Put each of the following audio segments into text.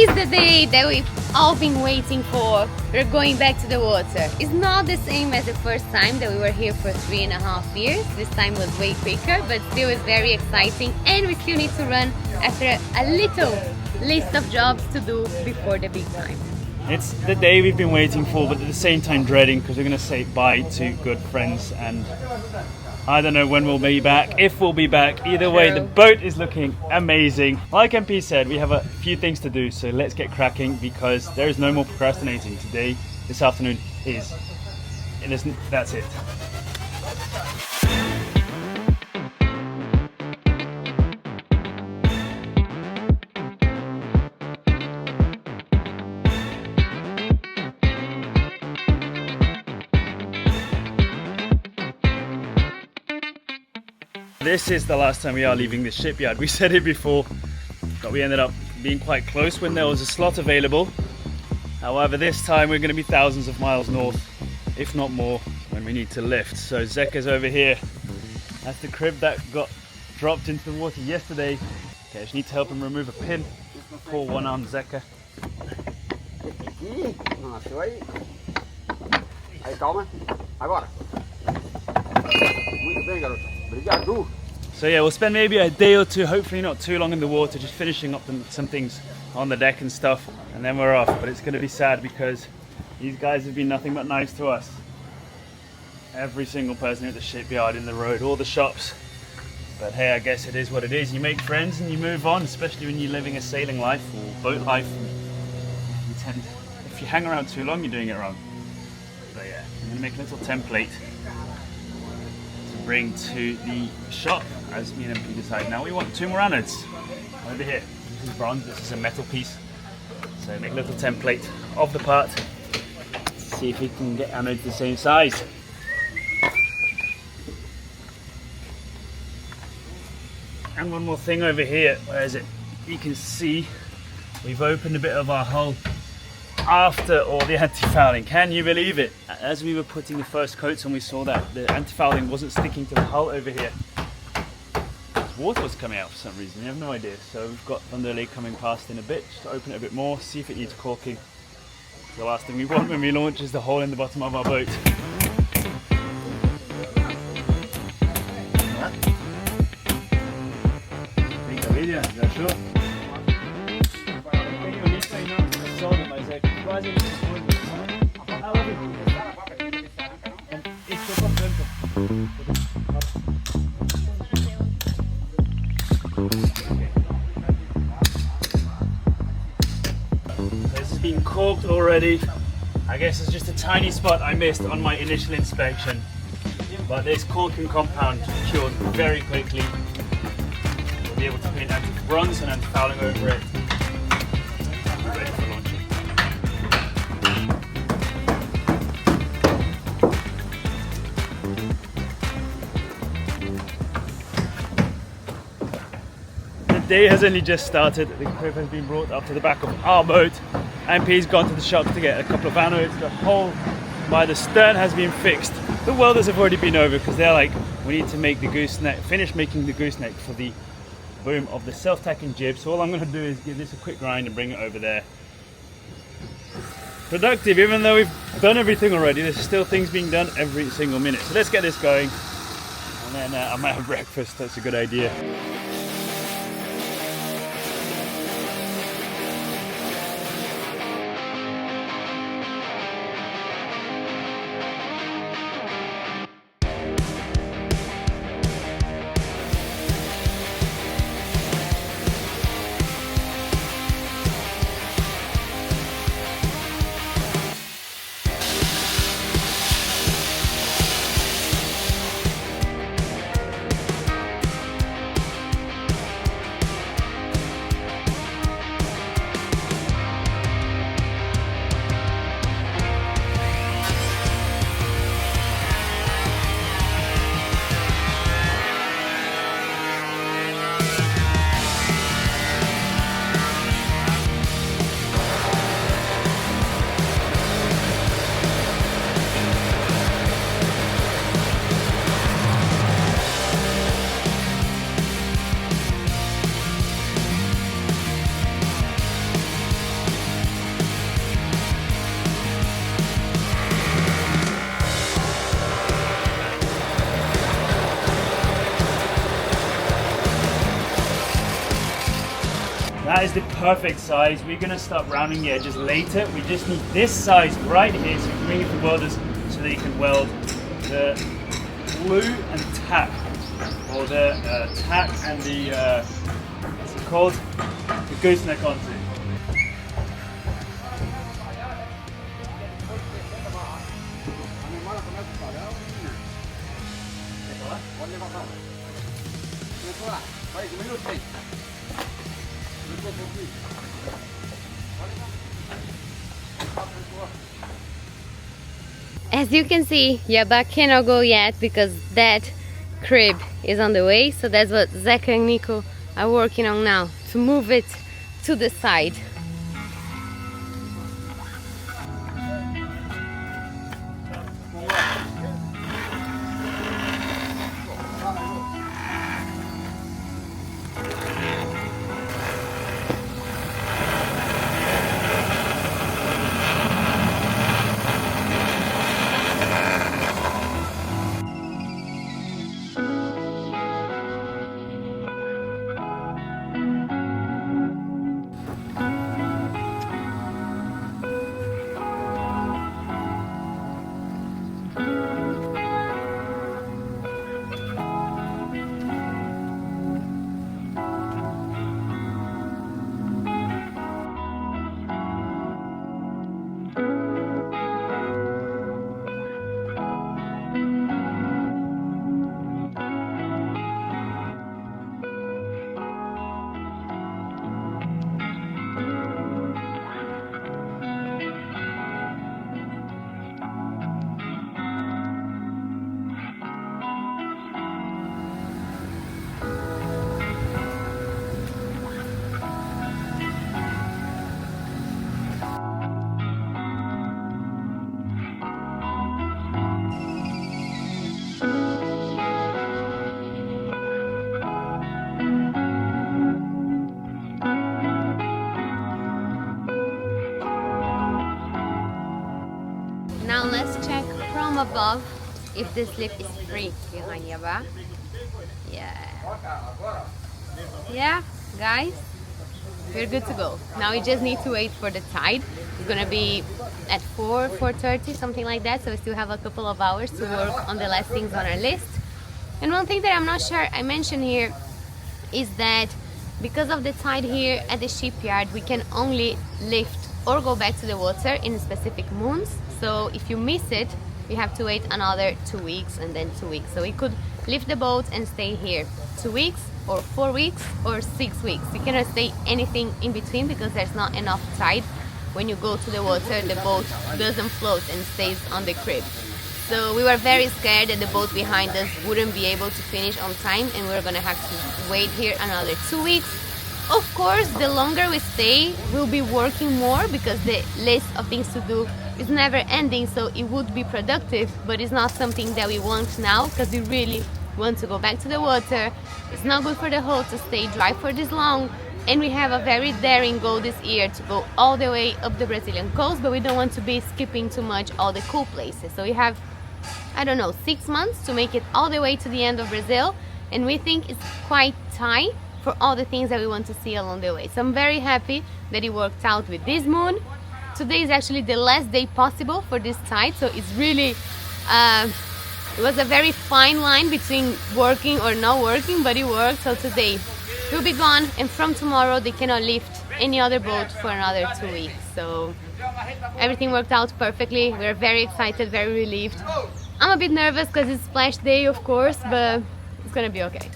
is the day that we've all been waiting for. We're going back to the water. It's not the same as the first time that we were here for 3.5 years. This time was way quicker, but still is very exciting, and we still need to run after a little list of jobs to do before the big time. It's the day we've been waiting for, but at the same time dreading, because we're going to say bye to good friends, and I don't know when we'll be back, if we'll be back. Either way, the boat is looking amazing. Like MP said, we have a few things to do, so let's get cracking, because there is no more procrastinating today. This afternoon is, that's it. This is the last time we are leaving the shipyard. We said it before, but we ended up being quite close when there was a slot available. However, this time we're going to be thousands of miles north, if not more, when we need to lift. So Zeka's over here. That's the crib that got dropped into the water yesterday. Okay, I just need to help him remove a pin. Poor one-armed Zeka. So yeah, we'll spend maybe a day or two, hopefully not too long in the water, just finishing up some things on the deck and stuff, and then we're off. But it's going to be sad because these guys have been nothing but nice to us. Every single person at the shipyard, in the road, all the shops. But hey, I guess it is what it is. You make friends and you move on, especially when you're living a sailing life or boat life. You tend, if you hang around too long, you're doing it wrong. But yeah, I'm going to make a little template bring to the shop as me and MP decide. Now we want 2 more anodes over here. This is bronze, this is a metal piece. So make a little template of the part. See if we can get anodes the same size. And one more thing over here, where is it? You can see we've opened a bit of our hull after all the anti-fouling. Can you believe it? As we were putting the first coats on, we saw that the anti-fouling wasn't sticking to the hull over here. Water was coming out for some reason, we have no idea. So we've got Thunderlake coming past in a bit, just to open it a bit more, see if it needs caulking. The last thing we want when we launch is the hole in the bottom of our boat. This has been caulked already. I guess it's just a tiny spot I missed on my initial inspection, but this caulking compound cured very quickly. We'll be able to paint anti-bronze and anti-fouling over it. Ready for launching. The day has only just started. The crib has been brought up to the back of our boat. MP's gone to the shop to get a couple of anodes. The hole by the stern has been fixed. The welders have already been over because they're like, we need to make the gooseneck, finish making the gooseneck for the boom of the self-tacking jib. So all I'm going to do is give this a quick grind and bring it over there. Productive, even though we've done everything already, there's still things being done every single minute. So let's get this going, and then I might have breakfast. That's a good idea. That is the perfect size. We're gonna start rounding the edges later. We just need this size right here so we can bring it to welders so they can weld the glue and tack, or the tack and the, what's it called? The gooseneck onto. As you can see, Yabá cannot go yet because that crib is on the way, so that's what Zach and Nico are working on now, to move it to the side. Now let's check from above if this lip is free behind Yabá. Yeah, guys, we're good to go. Now we just need to wait for the tide. It's gonna be at 4:30, something like that, so we still have a couple of hours to work on the last things on our list. And one thing that I'm not sure I mentioned here is that because of the tide here at the shipyard, we can only lift or go back to the water in specific moons. So if you miss it, we have to wait another 2 weeks and then 2 weeks. So we could lift the boat and stay here 2 weeks or 4 weeks or 6 weeks. You cannot stay anything in between because there's not enough tide. When you go to the water, the boat doesn't float and stays on the crib. So we were very scared that the boat behind us wouldn't be able to finish on time and we're gonna have to wait here another 2 weeks. Of course, the longer we stay, we'll be working more because the list of things to do is never ending, so it would be productive, but it's not something that we want now because we really want to go back to the water. It's not good for the hull to stay dry for this long, and we have a very daring goal this year to go all the way up the Brazilian coast, but we don't want to be skipping too much all the cool places. So we have, I don't know, 6 months to make it all the way to the end of Brazil, and we think it's quite tight for all the things that we want to see along the way. So I'm very happy that it worked out with this moon. Today is actually the last day possible for this tide, so it's really, it was a very fine line between working or not working, but it worked. So today we'll be gone, and from tomorrow they cannot lift any other boat for another 2 weeks. So everything worked out perfectly. We're very excited, very relieved. I'm a bit nervous because it's splash day, of course, but it's gonna be okay.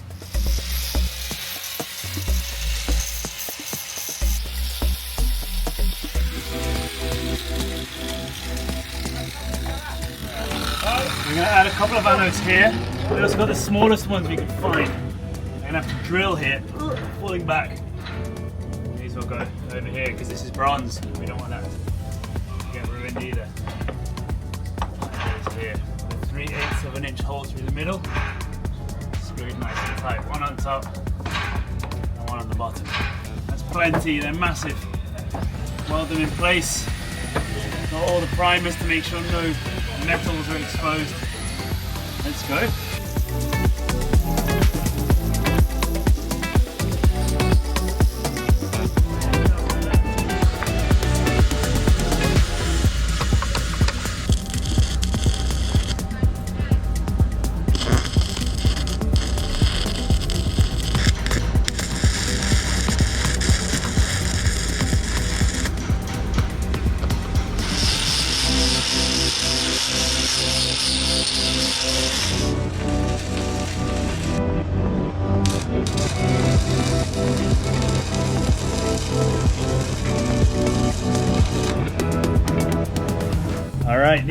We're going to add a couple of anodes here. We also got the smallest ones we could find. We're going to have to drill here, falling back. These will go over here because this is bronze. We don't want that to get ruined either. There's here, 3/8 of an inch hole through the middle. Screwed nice and tight. One on top and one on the bottom. That's plenty, they're massive. Weld them in place. Got all the primers to make sure no metals are exposed. Let's go.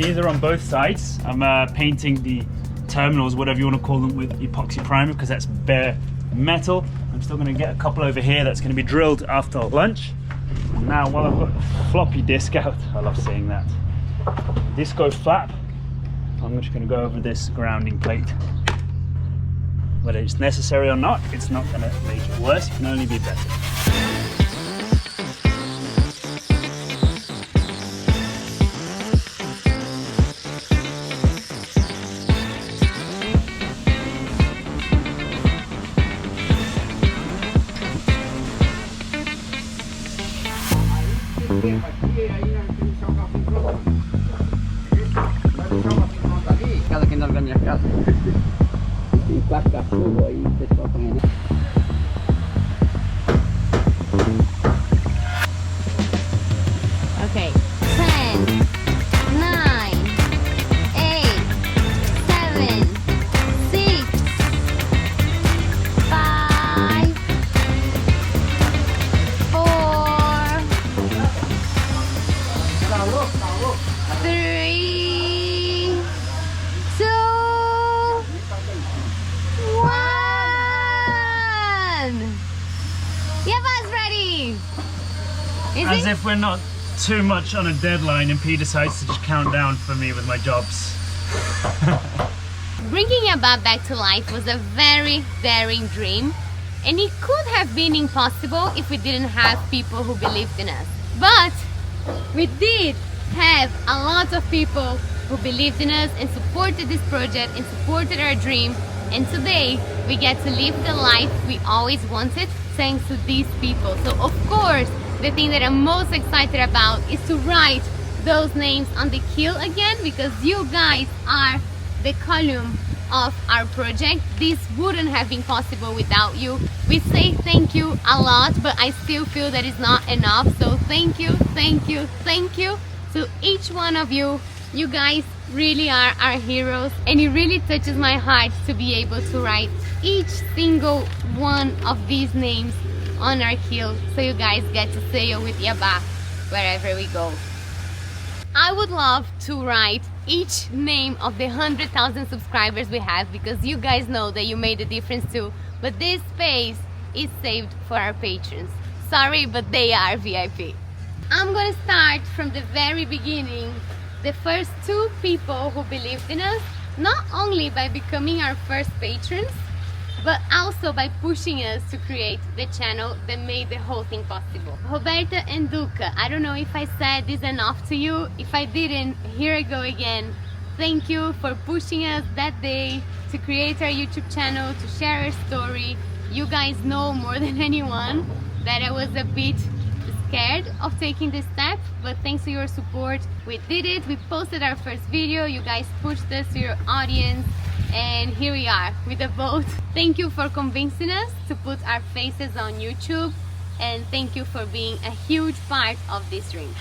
these are on both sides. I'm painting the terminals, whatever you want to call them, with epoxy primer because that's bare metal. I'm still going to get a couple over here that's going to be drilled after lunch. And now while I've got floppy disc out, I love saying that, disco flap, I'm just going to go over this grounding plate. Whether it's necessary or not, it's not going to make it worse, it can only be better. Casa aqui na minha casa. Tem 4 cachorros aí, o pessoal também. Okay, 10, 9, 8, 7, 6, 5, 4, 3, 2, 1. Yabá's ready. As if we're not too much on a deadline and P decides to just count down for me with my jobs. Bringing Yabá back to life was a very daring dream, and it could have been impossible if we didn't have people who believed in us. But we did have a lot of people who believed in us and supported this project and supported our dream, and today we get to live the life we always wanted thanks to these people. So of course, the thing that I'm most excited about is to write those names on the keel again, because you guys are the column of our project. This wouldn't have been possible without you. We say thank you a lot, but I still feel that it's not enough. So thank you, thank you, thank you to each one of you. You guys really are our heroes, and it really touches my heart to be able to write each single one of these names on our keel, so you guys get to sail with Yabá wherever we go. I would love to write each name of the 100,000 subscribers we have, because you guys know that you made a difference too, but this space is saved for our patrons. Sorry, but they are VIP. I'm gonna start from the very beginning. The first 2 people who believed in us, not only by becoming our first patrons, but also by pushing us to create the channel that made the whole thing possible. Roberta and Duca, I don't know if I said this enough to you. If I didn't, here I go again. Thank you for pushing us that day to create our YouTube channel, to share our story. You guys know more than anyone that I was a bit scared of taking this step, but thanks to your support, we did it. We posted our first video, you guys pushed us to your audience, and here we are with a boat. Thank you for convincing us to put our faces on YouTube, and thank you for being a huge part of this dream.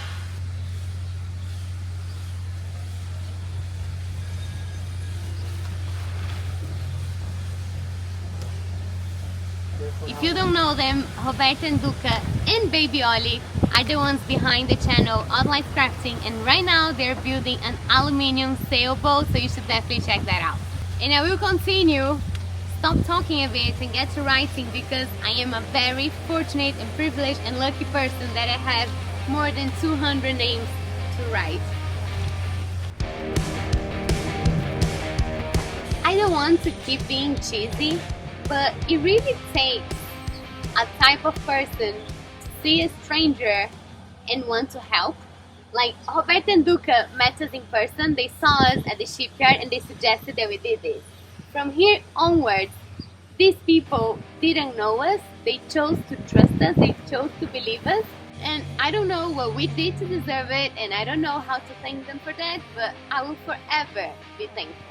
If you don't know them, Roberta and Duca and Baby Ollie are the ones behind the channel Odd Life Crafting, and right now they're building an aluminium sailboat, so you should definitely check that out. And I will continue, stop talking a bit and get to writing, because I am a very fortunate and privileged and lucky person that I have more than 200 names to write. I don't want to keep being cheesy, but it really takes a type of person to see a stranger and want to help. Like Roberta and Duca met us in person, they saw us at the shipyard and they suggested that we did this. From here onwards, these people didn't know us, they chose to trust us, they chose to believe us, and I don't know what we did to deserve it, and I don't know how to thank them for that, but I will forever be thankful.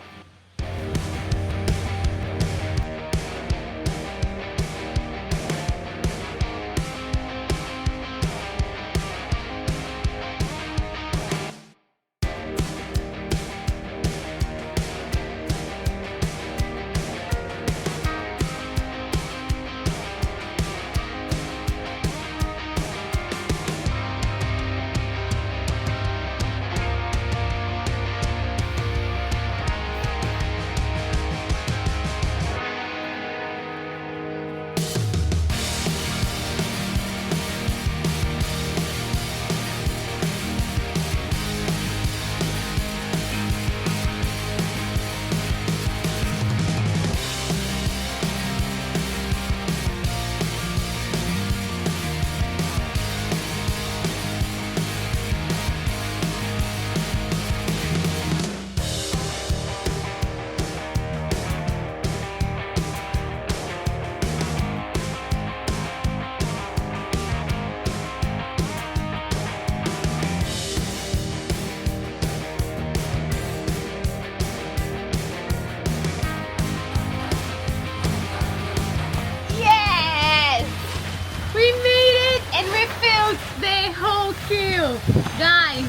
you. Guys,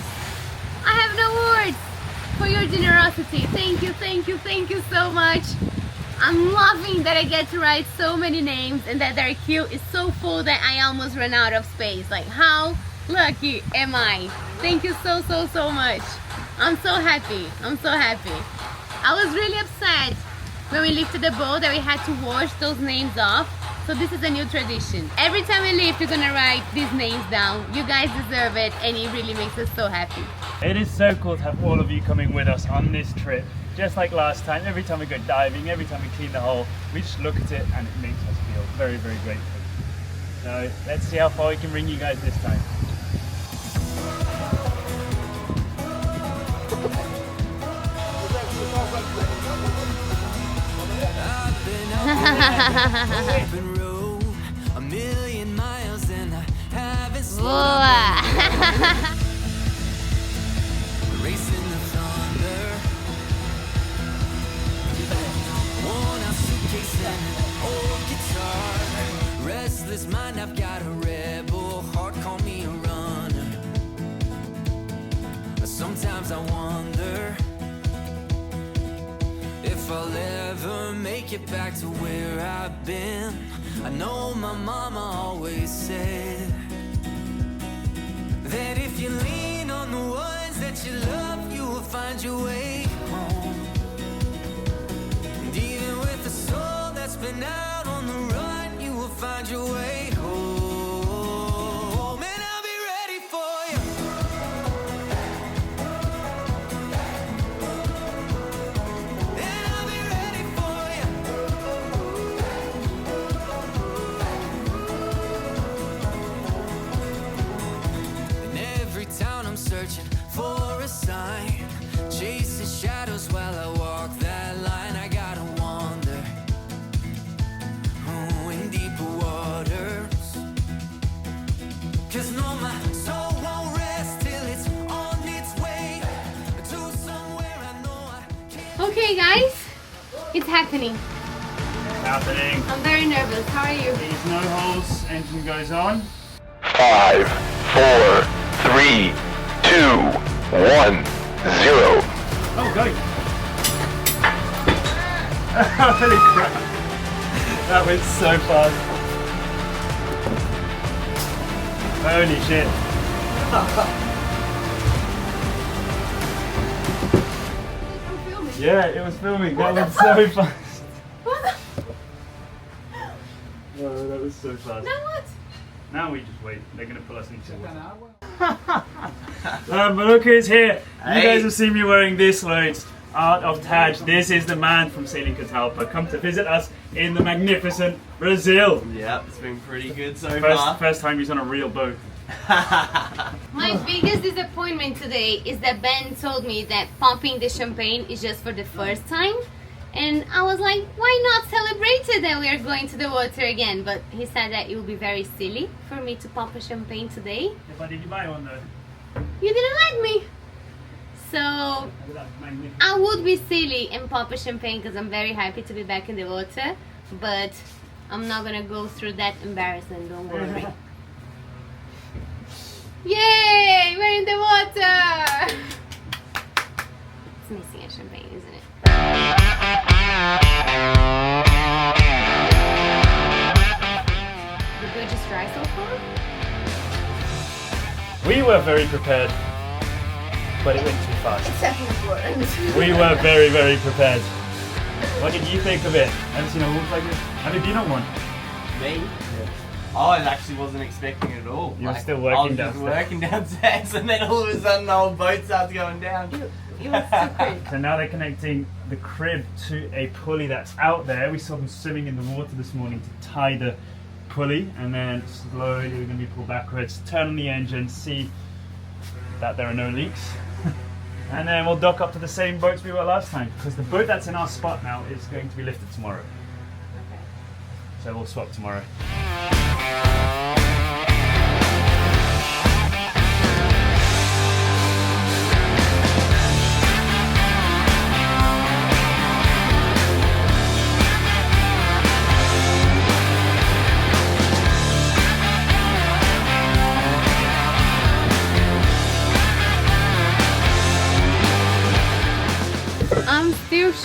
I have no words for your generosity. Thank you, thank you, thank you so much. I'm loving that I get to write so many names and that their queue is so full that I almost ran out of space. Like, how lucky am I? Thank you so, so, so much. I'm so happy. I'm so happy. I was really upset when we lifted the boat that we had to wash those names off. So this is a new tradition. Every time we lift, we're gonna write these names down. You guys deserve it, and it really makes us so happy. It is so cool to have all of you coming with us on this trip. Just like last time, every time we go diving, every time we clean the hull, we just look at it and it makes us feel very, very grateful. So let's see how far we can bring you guys this time. A million miles and I haven't Boa! racing the thunder. Worn out suitcase and an old guitar. Restless mind, I've got a rebel heart, call me a runner. Sometimes I wonder if I'll ever make it back to where I've been. I know my mama always said that if you lean on the ones that you love, you will find your way home. And even with a soul that's been out on the run, you will find your way home. And I'll be ready for you. And I'll be ready for you. In every town I'm searching for a sign, chasing shadows while I walk that line. I gotta wander in deeper waters, 'cause no, my soul won't rest till it's on its way to somewhere I know I can't. Okay, guys, it's happening. Happening. I'm very nervous. How are you? These no holes, engine goes on. 5, 4, 3, 2, 1, 0. Oh, go! Holy crap! That went so fast. Holy shit. Yeah, it was filming. That went so fast. Oh, that was so fast. Now what? Now we just wait. They're going to pull us into water. Maluka is here. You guys have seen me wearing this loads. Art of Taj. This is the man from Sailing Catalpa, come to visit us in the magnificent Brazil. Yeah, it's been pretty good so far. First time he's on a real boat. My biggest disappointment today is that Ben told me that popping the champagne is just for the first time. And I was like, why not celebrate it that we are going to the water again? But he said that it would be very silly for me to pop a champagne today. Yeah, but did you buy one though? You didn't let me. So I would be silly and pop a champagne because I'm very happy to be back in the water. But I'm not gonna go through that embarrassment, don't worry. Yay! We're in the water! It's missing a champagne, isn't it? The bridge is dry so far? We were very prepared, but it went too fast. It's important. We were very, very prepared. What did you think of it? Haven't seen a wolf like this? Have you been on one? Me? I actually wasn't expecting it at all. You were still working I was just downstairs. working downstairs, and then all of a sudden the whole boat starts going down. It was so quick. So now they're connecting the crib to a pulley that's out there. We saw them swimming in the water this morning to tie the pulley, and then slowly we're going to be pulled backwards, turn on the engine, see that there are no leaks, and then we'll dock up to the same boats we were last time, because the boat that's in our spot now is going to be lifted tomorrow. Okay. So we'll swap tomorrow.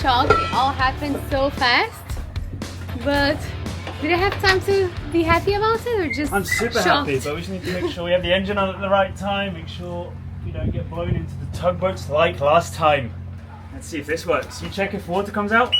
shocked. It all happened so fast. But did I have time to be happy about it, or just I'm super shocked? happy, but we just need to make sure we have the engine on at the right time, make sure we don't get blown into the tugboats like last time. Let's see if this works. You check if water comes out.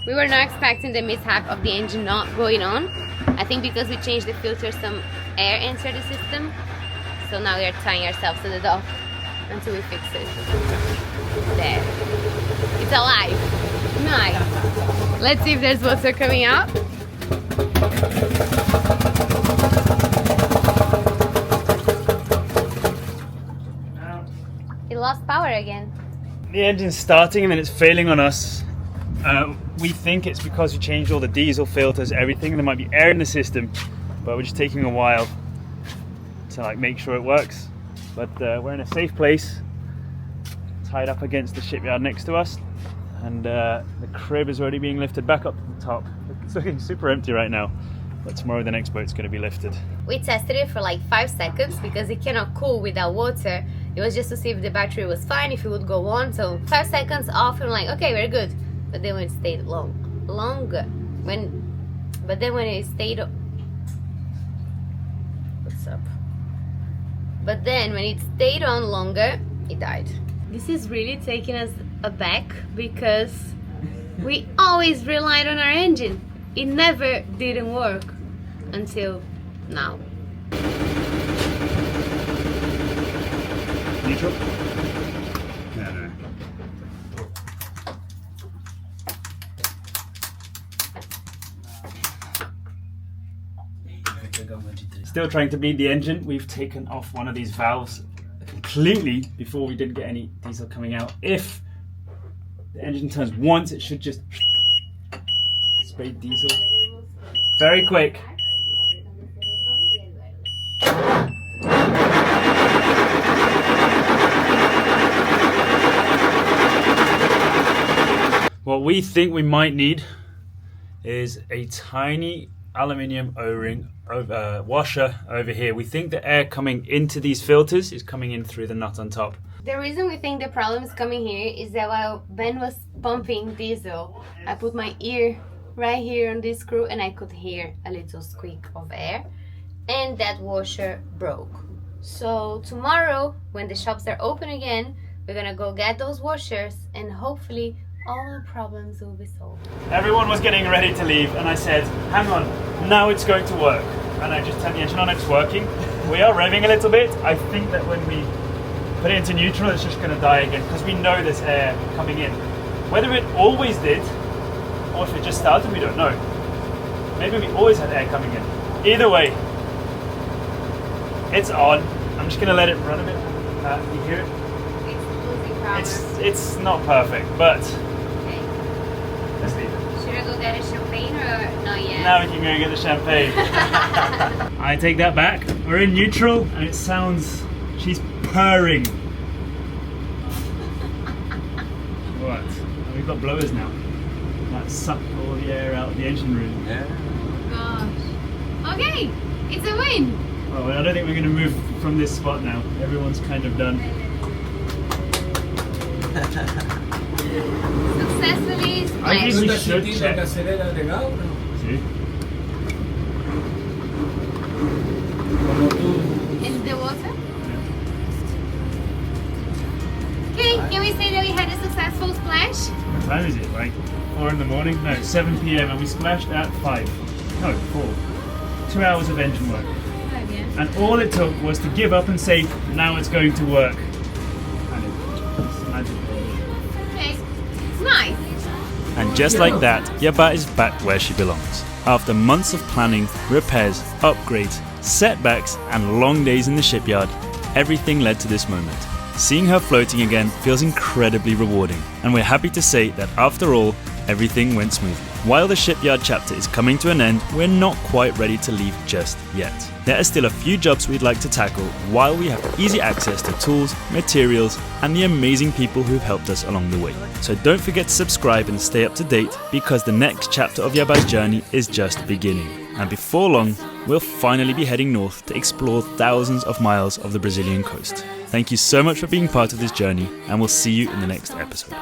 We were not expecting the mishap of the engine not going on. I think because we changed the filter, some air entered the system. So now we are tying ourselves to the dock until we fix it. There. It's alive. Nice. Let's see if there's water coming out. It lost power again. The engine's starting and then it's failing on us. We think it's because we changed all the diesel filters, everything. There might be air in the system, but we're just taking a while to like make sure it works. But we're in a safe place, tied up against the shipyard next to us, and the crib is already being lifted back up to the top. It's looking super empty right now, but tomorrow the next boat's going to be lifted. We tested it for like 5 seconds because it cannot cool without water. It was just to see if the battery was fine, if it would go on. So 5 seconds off, and like, okay, we're good. But then when it stayed longer, but then when it stayed, what's up? But then when it stayed on longer, it died. This is really taking us aback because we always relied on our engine. It never didn't work until now. Neutral? No. Still trying to bleed the engine. We've taken off one of these valves completely before we did get any diesel coming out. If the engine turns once, it should just spray diesel. Very quick. What we think we might need is a tiny aluminium O-ring washer over here. We think the air coming into these filters is coming in through the nut on top. The reason we think the problem is coming here is that while Ben was pumping diesel, I put my ear right here on this screw and I could hear a little squeak of air, and that washer broke. So tomorrow, when the shops are open again, we're gonna go get those washers and hopefully all our problems will be solved. Everyone was getting ready to leave and I said, hang on, now it's going to work. And I just turned the engine on, it's working. We are revving a little bit. I think that when we put it into neutral, it's just going to die again because we know there's air coming in. Whether it always did or if it just started, we don't know. Maybe we always had air coming in. Either way, it's on. I'm just going to let it run a bit. You hear it? It's losing power. It's not perfect, but Okay. let's leave it. Should I go get a champagne or not yet? Now we can go get the champagne. I take that back. We're in neutral and it sounds, she's purring. What? Oh, we've got blowers now. That sucked all the air out of the engine room. Yeah. Gosh. Okay, it's a win. Well, I don't think we're going to move from this spot now. Everyone's kind of done. Successfully I think splashed. we should check. See? In the water? Okay, can we say that we had a successful splash? What time is it? Like 4 in the morning? No, 7 p.m. and we splashed at 5. No, 4. 2 hours of engine work. And all it took was to give up and say, now it's going to work. And it's magical. Okay, nice. And just like that, Yabá is back where she belongs. After months of planning, repairs, upgrades, setbacks, and long days in the shipyard, everything led to this moment. Seeing her floating again feels incredibly rewarding, and we're happy to say that after all, everything went smoothly. While the Shipyard chapter is coming to an end, we're not quite ready to leave just yet. There are still a few jobs we'd like to tackle while we have easy access to tools, materials, and the amazing people who've helped us along the way. So don't forget to subscribe and stay up to date, because the next chapter of Yabá's journey is just beginning. And before long, we'll finally be heading north to explore thousands of miles of the Brazilian coast. Thank you so much for being part of this journey, and we'll see you in the next episode.